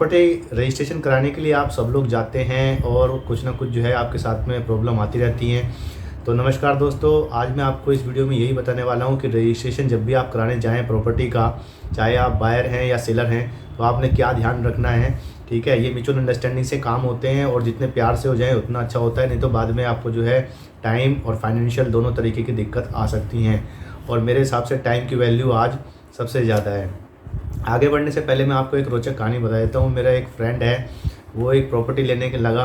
Property registration कराने के लिए आप सब लोग जाते हैं और कुछ ना कुछ जो है आपके साथ में प्रॉब्लम आती रहती हैं। तो नमस्कार दोस्तों, आज मैं आपको इस वीडियो में यही बताने वाला हूं कि रजिस्ट्रेशन जब भी आप कराने जाएं प्रॉपर्टी का, चाहे आप बायर हैं या सेलर हैं, तो आपने क्या ध्यान रखना है। ठीक है, ये म्यूचुअल अंडरस्टैंडिंग से काम होते हैं और जितने प्यार से हो जाए उतना अच्छा होता है, नहीं तो बाद में आपको जो है टाइम और फाइनेंशियल दोनों तरीके की दिक्कत आ सकती हैं। और मेरे हिसाब से टाइम की वैल्यू आज सबसे ज़्यादा है। आगे बढ़ने से पहले मैं आपको एक रोचक कहानी बता देता हूँ। मेरा एक फ्रेंड है, वो एक प्रॉपर्टी लेने के लगा,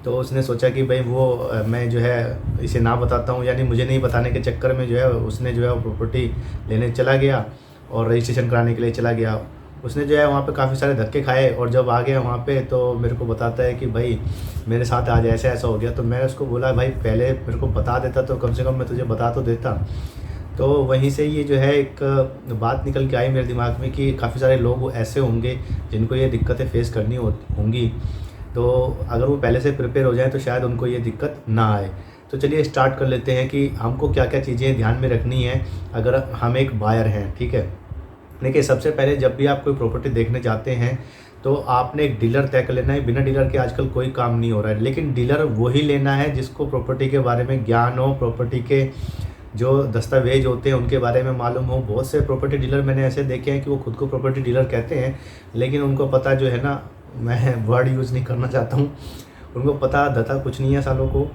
तो उसने सोचा कि भाई वो मैं जो है इसे ना बताता हूँ, यानी मुझे नहीं बताने के चक्कर में जो है उसने जो है वो प्रॉपर्टी लेने चला गया और रजिस्ट्रेशन कराने के लिए चला गया। उसने जो है वहाँ पे काफ़ी सारे धक्के खाए और जब आ गया वहाँ पे तो मेरे को बताता है कि भाई मेरे साथ आज ऐसा ऐसा हो गया। तो मैं उसको बोला भाई पहले मेरे को बता देता तो कम से कम मैं तुझे बता तो देता। तो वहीं से ये जो है एक बात निकल के आई मेरे दिमाग में कि काफ़ी सारे लोग ऐसे होंगे जिनको ये दिक्कतें फेस करनी होंगी। तो अगर वो पहले से प्रिपेयर हो जाए तो शायद उनको ये दिक्कत ना आए। तो चलिए स्टार्ट कर लेते हैं कि हमको क्या क्या चीज़ें ध्यान में रखनी है अगर हम एक बायर हैं। ठीक है, देखिए सबसे पहले जब भी आप कोई प्रॉपर्टी देखने जाते हैं तो आपने एक डीलर तय कर लेना है। बिना डीलर के आजकल कोई काम नहीं हो रहा है, लेकिन डीलर वही लेना है जिसको प्रॉपर्टी के बारे में ज्ञान हो, प्रॉपर्टी के जो दस्तावेज होते हैं उनके बारे में मालूम हो। बहुत से प्रॉपर्टी डीलर मैंने ऐसे देखे हैं कि वो खुद को प्रॉपर्टी डीलर कहते हैं, लेकिन उनको पता जो है ना, मैं वर्ड यूज़ नहीं करना चाहता हूँ, उनको पता धता कुछ नहीं है सालों को।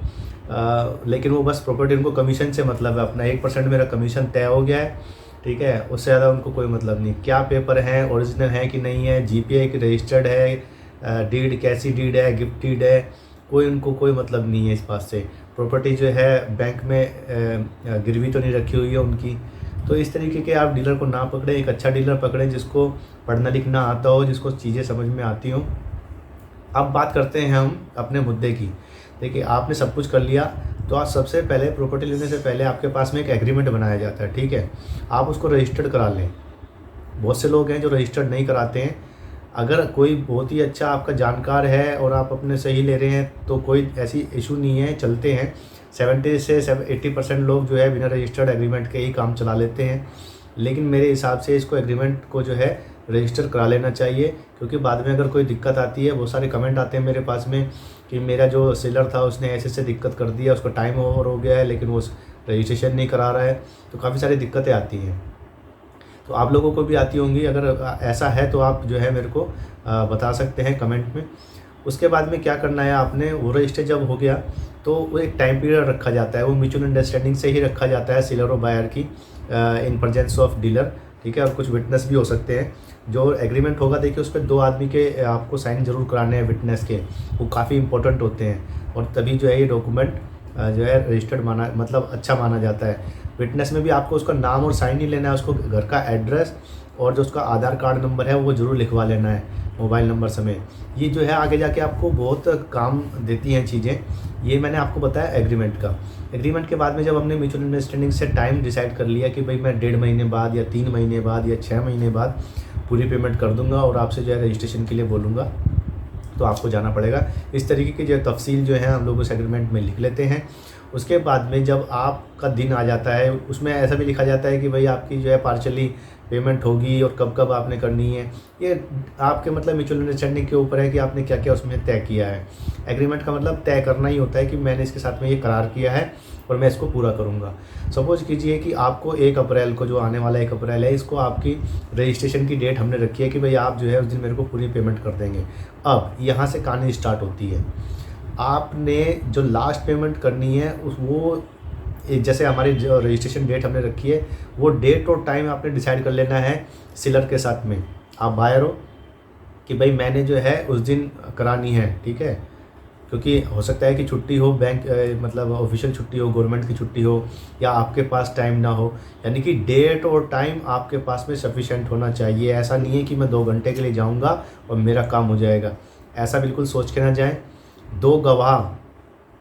लेकिन वो बस प्रॉपर्टी, उनको कमीशन से मतलब है, अपना 1% मेरा कमीशन तय हो गया है। ठीक है, उससे ज़्यादा उनको कोई मतलब नहीं। क्या पेपर हैं, ओरिजिनल है कि नहीं है, जीपीए की रजिस्टर्ड है, डीड कैसी डीड है, गिफ्ट डीड है, उनको कोई मतलब नहीं है इस बात से। प्रॉपर्टी जो है बैंक में गिरवी तो नहीं रखी हुई है उनकी। तो इस तरीके के आप डीलर को ना पकड़े, एक अच्छा डीलर पकड़ें जिसको पढ़ना लिखना आता हो, जिसको चीज़ें समझ में आती हों। अब बात करते हैं हम अपने मुद्दे की। देखिए आपने सब कुछ कर लिया, तो आज सबसे पहले प्रॉपर्टी लेने से पहले आपके पास में एक एग्रीमेंट बनाया जाता है। ठीक है, आप उसको रजिस्टर्ड करा लें। बहुत से लोग हैं जो रजिस्टर्ड नहीं कराते हैं। अगर कोई बहुत ही अच्छा आपका जानकार है और आप अपने सही ले रहे हैं तो कोई ऐसी इशू नहीं है, चलते हैं। 70 से 80% लोग जो है बिना रजिस्टर्ड एग्रीमेंट के ही काम चला लेते हैं। लेकिन मेरे हिसाब से इसको एग्रीमेंट को जो है रजिस्टर करा लेना चाहिए, क्योंकि बाद में अगर कोई दिक्कत आती है, बहुत सारे कमेंट आते हैं मेरे पास में कि मेरा जो सेलर था उसने ऐसे ऐसे दिक्कत कर दिया, उसका टाइम ओवर हो गया है लेकिन वो रजिस्ट्रेशन नहीं करा रहा है। तो काफ़ी सारी दिक्कतें आती हैं, तो आप लोगों को भी आती होंगी। अगर ऐसा है तो आप जो है मेरे को बता सकते हैं कमेंट में। उसके बाद में क्या करना है, आपने वो रजिस्टर जब हो गया तो वो एक टाइम पीरियड रखा जाता है, वो म्यूचुअल अंडरस्टैंडिंग से ही रखा जाता है सेलर और बायर की, इन प्रेजेंस ऑफ डीलर। ठीक है, और कुछ विटनेस भी हो सकते हैं। जो एग्रीमेंट होगा देखिए उस पर 2 आदमी के आपको साइन जरूर कराने हैं विटनेस के, वो काफ़ी इंपॉर्टेंट होते हैं और तभी जो है ये डॉक्यूमेंट जो है रजिस्टर्ड माना, मतलब अच्छा माना जाता है। विटनेस में भी आपको उसका नाम और साइन नहीं लेना है, उसको घर का एड्रेस और जो उसका आधार कार्ड नंबर है वो ज़रूर लिखवा लेना है, मोबाइल नंबर समेत। ये जो है आगे जाके आपको बहुत काम देती हैं चीज़ें। ये मैंने आपको बताया एग्रीमेंट का। एग्रीमेंट के बाद में जब हमने म्यूचुअल अंडरस्टैंडिंग से टाइम डिसाइड कर लिया कि भाई मैं 1.5 महीने बाद या 3 महीने बाद या 6 महीने बाद पूरी पेमेंट कर दूंगा और आपसे जो है रजिस्ट्रेशन के लिए बोलूँगा, तो आपको जाना पड़ेगा। इस तरीके की जो तफसील जो है हम लोग उस एग्रीमेंट में लिख लेते हैं। उसके बाद में जब आपका दिन आ जाता है, उसमें ऐसा भी लिखा जाता है कि भाई आपकी जो है पार्शली पेमेंट होगी और कब कब आपने करनी है। ये आपके मतलब म्यूचुअल अंडरस्टैंडिंग के ऊपर है कि आपने क्या क्या उसमें तय किया है। एग्रीमेंट का मतलब तय करना ही होता है कि मैंने इसके साथ में ये करार किया है और मैं इसको पूरा करूँगा। सपोज कीजिए कि आपको 1 अप्रैल को, जो आने वाला 1 अप्रैल है, इसको आपकी रजिस्ट्रेशन की डेट हमने रखी है कि भाई आप जो है उस दिन मेरे को पूरी पेमेंट कर देंगे। अब यहाँ से कहानी स्टार्ट होती है। आपने जो लास्ट पेमेंट करनी है वो जैसे हमारी जो रजिस्ट्रेशन डेट हमने रखी है वो डेट और टाइम आपने डिसाइड कर लेना है सेलर के साथ में। आप बायर हो कि भाई मैंने जो है उस दिन करानी है। ठीक है, क्योंकि हो सकता है कि छुट्टी हो, बैंक मतलब ऑफिशियल छुट्टी हो, गवर्नमेंट की छुट्टी हो, या आपके पास टाइम ना हो। यानी कि डेट और टाइम आपके पास में सफिशेंट होना चाहिए। ऐसा नहीं है कि मैं 2 घंटे के लिए जाऊंगा और मेरा काम हो जाएगा, ऐसा बिल्कुल सोच के ना जाएं। 2 गवाह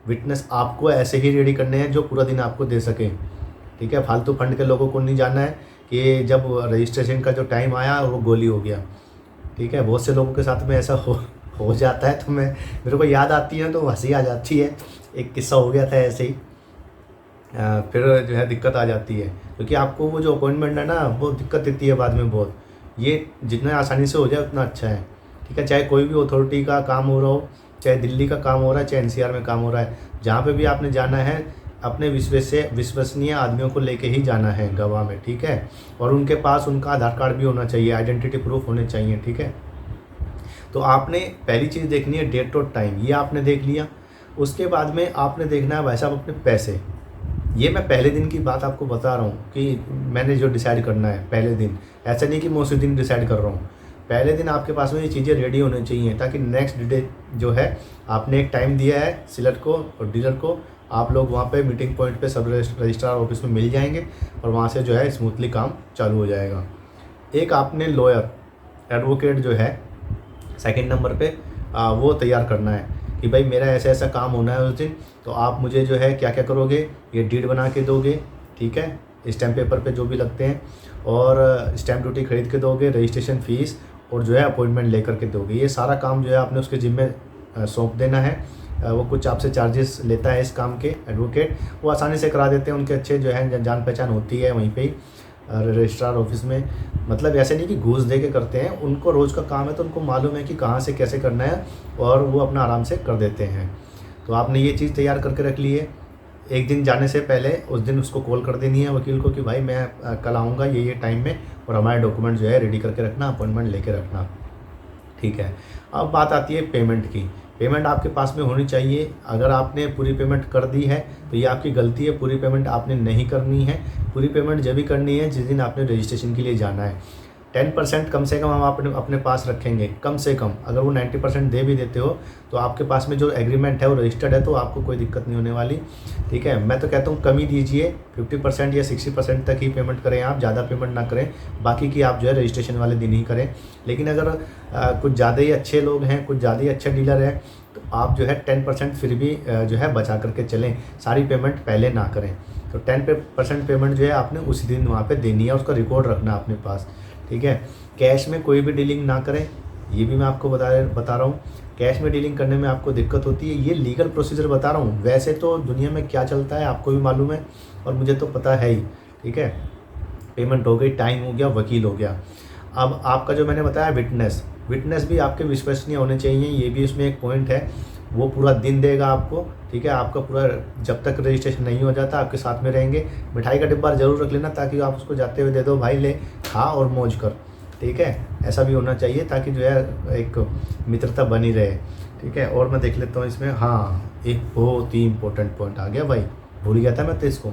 विटनेस आपको ऐसे ही रेडी करने हैं जो पूरा दिन आपको दे सकें। ठीक है, फालतू फंड के लोगों को नहीं जानना है कि जब रजिस्ट्रेशन का जो टाइम आया वो गोली हो गया। ठीक है, बहुत से लोगों के साथ में ऐसा हो जाता है। तो मेरे को याद आती है तो हंसी आ जाती है। एक किस्सा हो गया था ऐसे ही, फिर जो है दिक्कत आ जाती है, क्योंकि आपको वो जो अपॉइंटमेंट है ना वो दिक्कत देती है बाद में बहुत। ये जितना आसानी से हो जाए उतना अच्छा है। ठीक है। चाहे कोई भी अथॉरिटी का काम हो रहा हो, चाहे दिल्ली का काम हो रहा है, चाहे एनसीआर में काम हो रहा है, जहाँ पे भी आपने जाना है अपने विश्वसनीय आदमियों को लेके ही जाना है गवाह में, ठीक है। और उनके पास उनका आधार कार्ड भी होना चाहिए, आइडेंटिटी प्रूफ होने चाहिए, ठीक है। तो आपने पहली चीज़ देखनी है डेट और टाइम, ये आपने देख लिया। उसके बाद में आपने देखना है भाई साहब अपने पैसे। ये मैं पहले दिन की बात आपको बता रहा हूँ कि मैंने जो डिसाइड करना है पहले दिन, ऐसा नहीं कि मैं उसी दिन डिसाइड कर रहा हूँ। पहले दिन आपके पास में ये चीज़ें रेडी होनी चाहिए ताकि नेक्स्ट डे जो है आपने एक टाइम दिया है सेलर को और डीलर को, आप लोग वहाँ पे मीटिंग पॉइंट पे सब रजिस्ट्रार ऑफिस में मिल जाएंगे और वहाँ से जो है स्मूथली काम चालू हो जाएगा। एक आपने लॉयर एडवोकेट जो है सेकंड नंबर पे वो तैयार करना है कि भाई मेरा ऐसा ऐसा काम होना है उस दिन, तो आप मुझे जो है क्या क्या करोगे, ये डीड बना के दोगे, ठीक है, स्टैम्प पेपर पे जो भी लगते हैं, और स्टैम्प ड्यूटी खरीद के दोगे, रजिस्ट्रेशन फ़ीस और जो है अपॉइंटमेंट लेकर के दोगे। ये सारा काम जो है आपने उसके जिम्मे सौंप देना है। वो कुछ आपसे चार्जेस लेता है इस काम के एडवोकेट, वो आसानी से करा देते हैं, उनके अच्छे जो है जान पहचान होती है वहीं पे ही रजिस्ट्रार ऑफिस में। मतलब ऐसे नहीं कि घूस दे के करते हैं, उनको रोज़ का काम है तो उनको मालूम है कि कहाँ से कैसे करना है और वो अपना आराम से कर देते हैं। तो आपने ये चीज़ तैयार करके रख ली है। एक दिन जाने से पहले उस दिन उसको कॉल कर देनी है वकील को कि भाई मैं कल आऊँगा ये टाइम में, और हमारे डॉक्यूमेंट जो है रेडी करके रखना, अपॉइंटमेंट लेके रखना, ठीक है। अब बात आती है पेमेंट की। पेमेंट आपके पास में होनी चाहिए। अगर आपने पूरी पेमेंट कर दी है तो ये आपकी गलती है, पूरी पेमेंट आपने नहीं करनी है। पूरी पेमेंट जब भी करनी है जिस दिन आपने रजिस्ट्रेशन के लिए जाना है। 10% कम से कम हम अपने पास रखेंगे, कम से कम। अगर वो 90% दे भी देते हो तो आपके पास में जो एग्रीमेंट है वो रजिस्टर्ड है, तो आपको कोई दिक्कत नहीं होने वाली, ठीक है। मैं तो कहता हूँ कम ही दीजिए, 50% या 60% तक ही पेमेंट करें आप, ज़्यादा पेमेंट ना करें। बाकी की आप जो है रजिस्ट्रेशन वाले दिन ही करें। लेकिन अगर कुछ ज़्यादा ही अच्छे लोग हैं, कुछ ज़्यादा ही अच्छे डीलर हैं, तो आप जो है 10% फिर भी जो है बचा करके चलें, सारी पेमेंट पहले ना करें। तो 10% पेमेंट जो है आपने उसी दिन वहाँ पे देनी है, उसका रिकॉर्ड रखना अपने पास, ठीक है। कैश में कोई भी डीलिंग ना करें, ये भी मैं आपको बता रहा हूँ। कैश में डीलिंग करने में आपको दिक्कत होती है, ये लीगल प्रोसीजर बता रहा हूँ। वैसे तो दुनिया में क्या चलता है आपको भी मालूम है और मुझे तो पता है ही, ठीक है। पेमेंट हो गई, टाइम हो गया, वकील हो गया। अब आपका जो मैंने बताया विटनेस भी आपके विश्वसनीय होने चाहिए, ये भी इसमें एक पॉइंट है। वो पूरा दिन देगा आपको, ठीक है। आपका पूरा जब तक रजिस्ट्रेशन नहीं हो जाता आपके साथ में रहेंगे। मिठाई का डिब्बा ज़रूर रख लेना ताकि आप उसको जाते हुए दे दो, भाई ले खा और मौज कर, ठीक है। ऐसा भी होना चाहिए ताकि जो है एक मित्रता बनी रहे, ठीक है। और मैं देख लेता हूँ इसमें, हाँ एक बहुत ही इंपॉर्टेंट पॉइंट आ गया भाई, भूल गया था मैं तो इसको,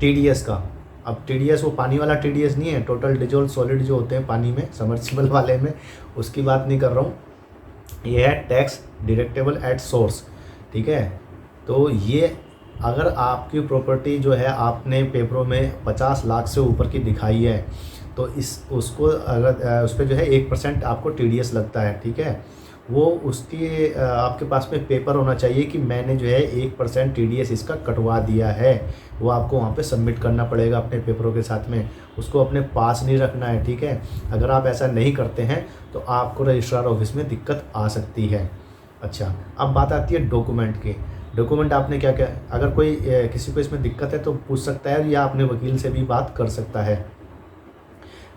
TDS का। अब TDS वो पानी वाला TDS नहीं है, टोटल डिजोल्व सॉलिड जो होते हैं पानी में, सबमर्सिबल वाले में, उसकी बात नहीं कर रहा हूँ। ये है टैक्स डिडक्टेबल एट सोर्स, ठीक है। तो ये अगर आपकी प्रॉपर्टी जो है आपने पेपरों में 50 लाख से ऊपर की दिखाई है तो उसको अगर उस पर जो है 1% आपको TDS लगता है, ठीक है। वो उसकी आपके पास में पेपर होना चाहिए कि मैंने जो है 1% TDS इसका कटवा दिया है। वो आपको वहाँ पे सबमिट करना पड़ेगा अपने पेपरों के साथ में, उसको अपने पास नहीं रखना है, ठीक है। अगर आप ऐसा नहीं करते हैं तो आपको रजिस्ट्रार ऑफिस में दिक्कत आ सकती है। अच्छा, अब बात आती है डॉक्यूमेंट की। डॉक्यूमेंट आपने क्या क्या, अगर कोई किसी को इसमें दिक्कत है तो पूछ सकता है या अपने वकील से भी बात कर सकता है।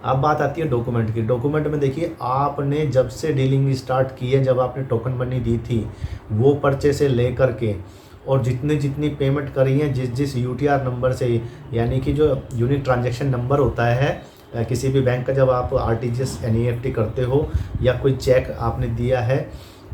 अब बात आती है डॉक्यूमेंट की। डॉक्यूमेंट में देखिए, आपने जब से डीलिंग स्टार्ट की है, जब आपने टोकन मनी दी थी वो पर्चे से लेकर के और जितनी पेमेंट करी है जिस UTR नंबर से, यानी कि जो यूनिक ट्रांजैक्शन नंबर होता है किसी भी बैंक का, जब आप RTGS NEFT करते हो या कोई चेक आपने दिया है,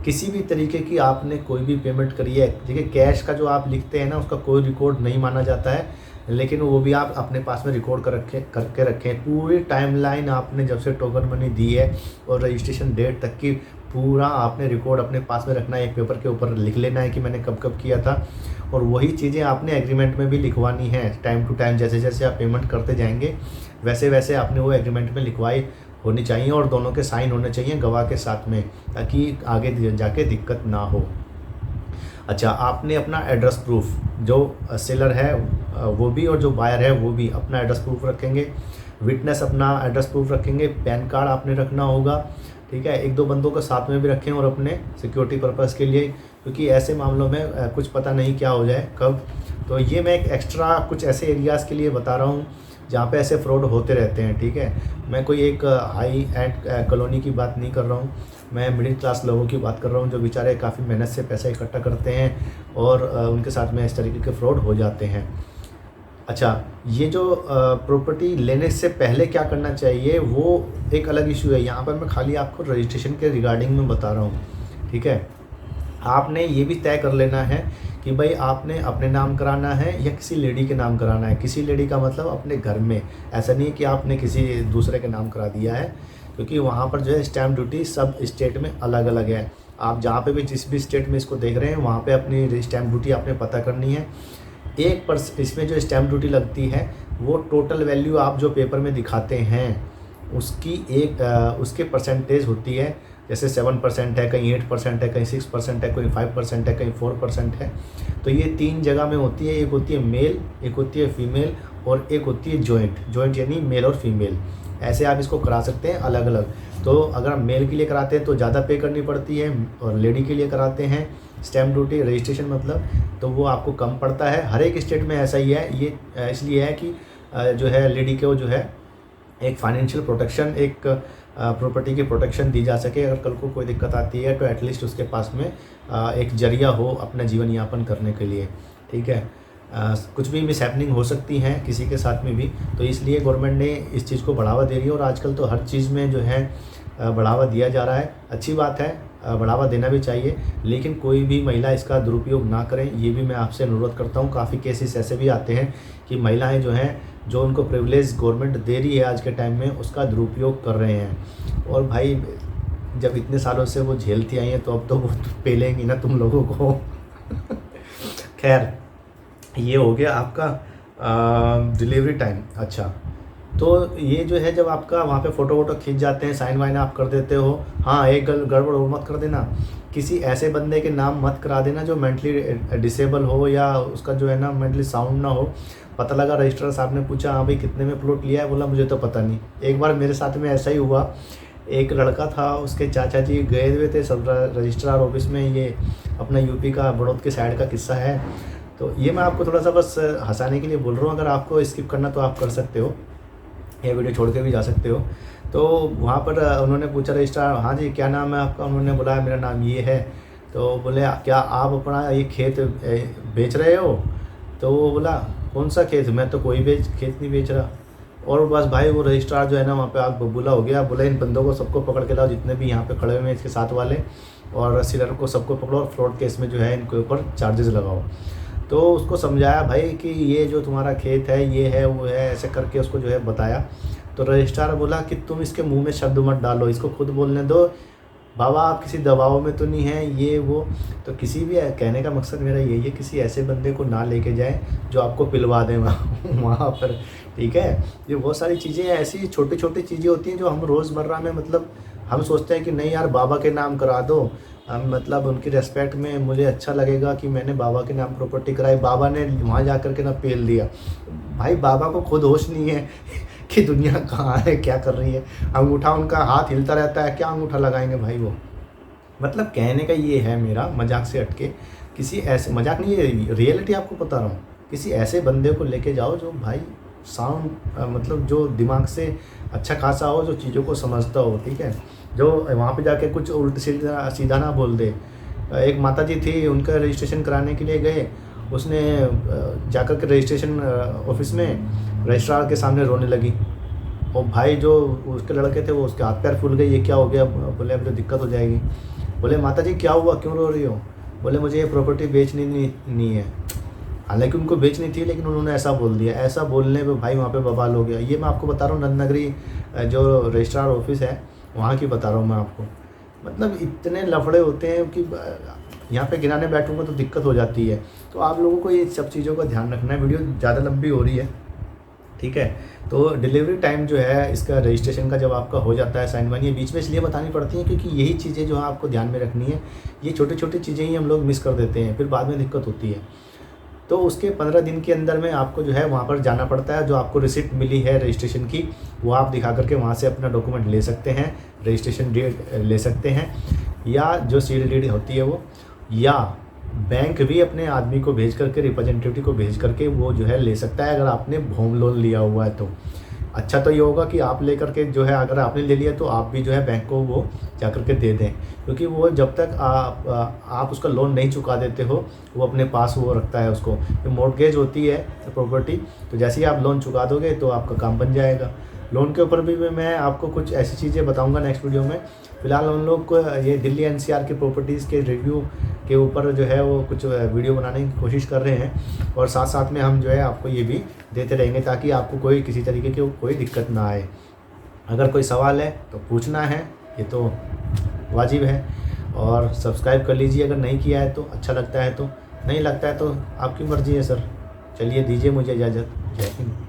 किसी भी तरीके की आपने कोई भी पेमेंट करी है, देखिए कैश का जो आप लिखते हैं ना उसका कोई रिकॉर्ड नहीं माना जाता है, लेकिन वो भी आप अपने पास में रिकॉर्ड करके रखें। पूरी टाइमलाइन आपने जब से टोकन मनी दी है और रजिस्ट्रेशन डेट तक की पूरा आपने रिकॉर्ड अपने पास में रखना है। एक पेपर के ऊपर लिख लेना है कि मैंने कब कब किया था, और वही चीज़ें आपने एग्रीमेंट में भी लिखवानी है। टाइम टू टाइम जैसे जैसे आप पेमेंट करते जाएंगे वैसे वैसे आपने वो एग्रीमेंट में लिखवाई होनी चाहिए और दोनों के साइन होने चाहिए गवाह के साथ में, ताकि आगे जाके दिक्कत ना हो। अच्छा, आपने अपना एड्रेस प्रूफ, जो सेलर है वो भी और जो बायर है वो भी अपना एड्रेस प्रूफ रखेंगे। विटनेस अपना एड्रेस प्रूफ रखेंगे। पैन कार्ड आपने रखना होगा, ठीक है। 1-2 बंदों को साथ में भी रखें और अपने सिक्योरिटी पर्पज़ के लिए, क्योंकि ऐसे मामलों में कुछ पता नहीं क्या हो जाए कब। तो ये मैं एक एक्स्ट्रा कुछ ऐसे एरियाज़ के लिए बता रहा हूँ जहाँ पे ऐसे फ्रॉड होते रहते हैं, ठीक है। मैं कोई एक हाई एंड कॉलोनी की बात नहीं कर रहा हूँ। मैं मिडिल क्लास लोगों की बात कर रहा हूँ जो बेचारे काफ़ी मेहनत से पैसा इकट्ठा करते हैं और उनके साथ में इस तरीके के फ्रॉड हो जाते हैं। अच्छा, ये जो प्रॉपर्टी लेने से पहले क्या करना चाहिए वो एक अलग इशू है। यहाँ पर मैं खाली आपको रजिस्ट्रेशन के रिगार्डिंग में बता रहा हूँ, ठीक है। आपने ये भी तय कर लेना है कि भाई आपने अपने नाम कराना है या किसी लेडी के नाम कराना है। किसी लेडी का मतलब अपने घर में, ऐसा नहीं है कि आपने किसी दूसरे के नाम करा दिया है, क्योंकि वहाँ पर जो है स्टैम्प ड्यूटी सब स्टेट में अलग अलग है। आप जहाँ पे भी जिस भी स्टेट में इसको देख रहे हैं वहाँ पे अपनी स्टैम्प ड्यूटी आपने पता करनी है। इसमें जो स्टैम्प ड्यूटी लगती है वो टोटल वैल्यू आप जो पेपर में दिखाते हैं उसकी उसके परसेंटेज होती है। जैसे 7% है, कहीं 8% है, कहीं 6% है, कहीं 5% है, कहीं 4% है। तो ये 3 जगह में होती है। एक होती है मेल, एक होती है फीमेल और एक होती है जॉइंट यानी मेल और फीमेल। ऐसे आप इसको करा सकते हैं अलग अलग। तो अगर आप मेल के लिए कराते हैं तो ज़्यादा पे करनी पड़ती है, और लेडी के लिए कराते हैं स्टैम्प ड्यूटी रजिस्ट्रेशन मतलब, तो वो आपको कम पड़ता है। हर एक स्टेट में ऐसा ही है। ये इसलिए है कि जो है लेडी को जो है एक फाइनेंशियल प्रोटेक्शन, एक प्रॉपर्टी की प्रोटेक्शन दी जा सके। अगर कल को कोई दिक्कत आती है तो एटलीस्ट उसके पास में एक जरिया हो अपना जीवन यापन करने के लिए, ठीक है। कुछ भी मिस हैपनिंग हो सकती हैं किसी के साथ में भी, तो इसलिए गवर्नमेंट ने इस चीज़ को बढ़ावा दे रही है। और आजकल तो हर चीज़ में जो है बढ़ावा दिया जा रहा है। अच्छी बात है, बढ़ावा देना भी चाहिए, लेकिन कोई भी महिला इसका दुरुपयोग ना करें, ये भी मैं आपसे अनुरोध करता हूँ। काफ़ी केसेस ऐसे भी आते हैं कि महिलाएं जो हैं, जो उनको प्रिविलेज गवर्नमेंट दे रही है आज के टाइम में, उसका दुरुपयोग कर रहे हैं। और भाई जब इतने सालों से वो झेलती आई हैं तो अब तो वो पेलेंगी ना तुम लोगों को। खैर, ये हो गया आपका डिलीवरी टाइम। अच्छा, तो ये जो है जब आपका वहाँ पे फ़ोटो वोटो खींच जाते हैं, साइन वाइन आप कर देते हो। हाँ, एक गड़बड़ और मत कर देना, किसी ऐसे बंदे के नाम मत करा देना जो मेंटली डिसेबल हो या उसका जो है ना मेंटली साउंड ना हो। पता लगा रजिस्ट्रार साहब ने पूछा हाँ भाई कितने में प्लॉट लिया है, बोला मुझे तो पता नहीं। एक बार मेरे साथ में ऐसा ही हुआ। एक लड़का था, उसके चाचा जी गए हुए थे सब रजिस्ट्रार ऑफिस में। ये अपना यूपी का बड़ौद के साइड का किस्सा है, तो ये मैं आपको थोड़ा सा बस हंसाने के लिए बोल रहा हूँ। अगर आपको स्किप करना तो आप कर सकते हो, ये वीडियो छोड़ के भी जा सकते हो। तो वहाँ पर उन्होंने पूछा रजिस्ट्रार, हाँ जी क्या नाम है आपका? उन्होंने बोला मेरा नाम ये है। तो बोले क्या आप अपना ये खेत बेच रहे हो? तो वो बोला कौन सा खेत, मैं तो कोई खेत नहीं बेच रहा। और बस भाई वो रजिस्ट्रार जो है ना वहाँ पे आग बबूला हो गया। बोला इन बंदों को सबको पकड़ के लाओ, जितने भी यहाँ पे खड़े हुए हैं इसके साथ वाले, और सीलर को सबको पकड़ो और फ्रॉड केस में जो है इनके ऊपर चार्जेस लगाओ। तो उसको समझाया भाई कि ये जो तुम्हारा खेत है ये है वो है, ऐसे करके उसको जो है बताया। तो रजिस्ट्रार बोला कि तुम इसके मुंह में शब्द मत डालो, इसको खुद बोलने दो, बाबा आप किसी दबाव में तो नहीं है ये वो। तो किसी भी, कहने का मकसद मेरा यही है, किसी ऐसे बंदे को ना लेके जाएं जो आपको पिलवा दें वहाँ पर, ठीक है। ये बहुत सारी चीज़ें ऐसी छोटी छोटी चीज़ें होती हैं जो हम रोज़मर्रा में मतलब हम सोचते हैं कि नहीं यार बाबा के नाम करा दो, मतलब उनकी रेस्पेक्ट में मुझे अच्छा लगेगा कि मैंने बाबा के नाम प्रॉपर्टी कराई। बाबा ने वहाँ जा कर के ना पेल दिया। भाई बाबा को खुद होश नहीं है कि दुनिया कहाँ है, क्या कर रही है। अंगूठा उनका हाथ हिलता रहता है, क्या अंगूठा लगाएंगे भाई वो। मतलब कहने का ये है मेरा, मजाक से हटके, किसी ऐसे, मजाक नहीं है रियलिटी आपको बता रहा हूँ, किसी ऐसे बंदे को लेके जाओ जो भाई साउंड मतलब जो दिमाग से अच्छा खासा हो, जो चीज़ों को समझता हो, ठीक है। जो वहाँ पे जाके कुछ उल्ट सीधा ना बोल दे। एक माता जी थी, उनका रजिस्ट्रेशन कराने के लिए गए, उसने जाकर के रजिस्ट्रेशन ऑफिस में रजिस्ट्रार के सामने रोने लगी। और भाई जो उसके लड़के थे वो उसके हाथ पैर फूल गए, ये क्या हो गया? बोले अब तो दिक्कत हो जाएगी। बोले माता जी क्या हुआ, क्यों रो रही हो? बोले मुझे ये प्रॉपर्टी बेचनी नहीं है। हालांकि उनको बेचनी थी लेकिन उन्होंने ऐसा बोल दिया। ऐसा बोलने पे भाई वहाँ पे बवाल हो गया। ये मैं आपको बता रहा हूँ, नंदनगरी जो रजिस्ट्रार ऑफिस है वहाँ की बता रहा हूँ मैं आपको। मतलब इतने लफड़े होते हैं कि यहाँ पे गिनाने बैठूँगा तो दिक्कत हो जाती है। तो आप लोगों को ये सब चीज़ों का ध्यान रखना है। वीडियो ज़्यादा लंबी हो रही है, ठीक है। तो डिलीवरी टाइम जो है इसका रजिस्ट्रेशन का जब आपका हो जाता है साइन वाइन, ये बीच में इसलिए बतानी पड़ती हैं क्योंकि यही चीज़ें जो है आपको ध्यान में रखनी है। ये छोटी छोटी चीज़ें ही हम लोग मिस कर देते हैं, फिर बाद में दिक्कत होती है। तो उसके 15 दिन के अंदर में आपको जो है वहाँ पर जाना पड़ता है। जो आपको रिसिप्ट मिली है रजिस्ट्रेशन की वो आप दिखा करके वहाँ से अपना डॉक्यूमेंट ले सकते हैं, रजिस्ट्रेशन डेट ले सकते हैं, या जो सील डीड होती है वो, या बैंक भी अपने आदमी को भेज करके, रिप्रेजेंटेटिव को भेज करके वो जो है ले सकता है अगर आपने होम लोन लिया हुआ है तो। अच्छा तो ये होगा कि आप लेकर के जो है, अगर आपने ले लिया तो आप भी जो है बैंक को वो जा कर के दे दें, क्योंकि वो जब तक आप उसका लोन नहीं चुका देते हो वो अपने पास वो रखता है उसको। ये मॉर्गेज होती है प्रॉपर्टी, तो जैसे ही आप लोन चुका दोगे तो आपका काम बन जाएगा। लोन के ऊपर भी मैं आपको कुछ ऐसी चीज़ें बताऊंगा नेक्स्ट वीडियो में। फ़िलहाल हम लोग को ये दिल्ली एनसीआर की प्रॉपर्टीज़ के रिव्यू के ऊपर जो है वो कुछ वीडियो बनाने की कोशिश कर रहे हैं, और साथ साथ में हम जो है आपको ये भी देते रहेंगे ताकि आपको कोई किसी तरीके की कोई दिक्कत ना आए। अगर कोई सवाल है तो पूछना है, ये तो वाजिब है, और सब्सक्राइब कर लीजिए अगर नहीं किया है तो। अच्छा लगता है तो, नहीं लगता है तो आपकी मर्ज़ी है सर। चलिए दीजिए मुझे इजाज़त। जय हिंद।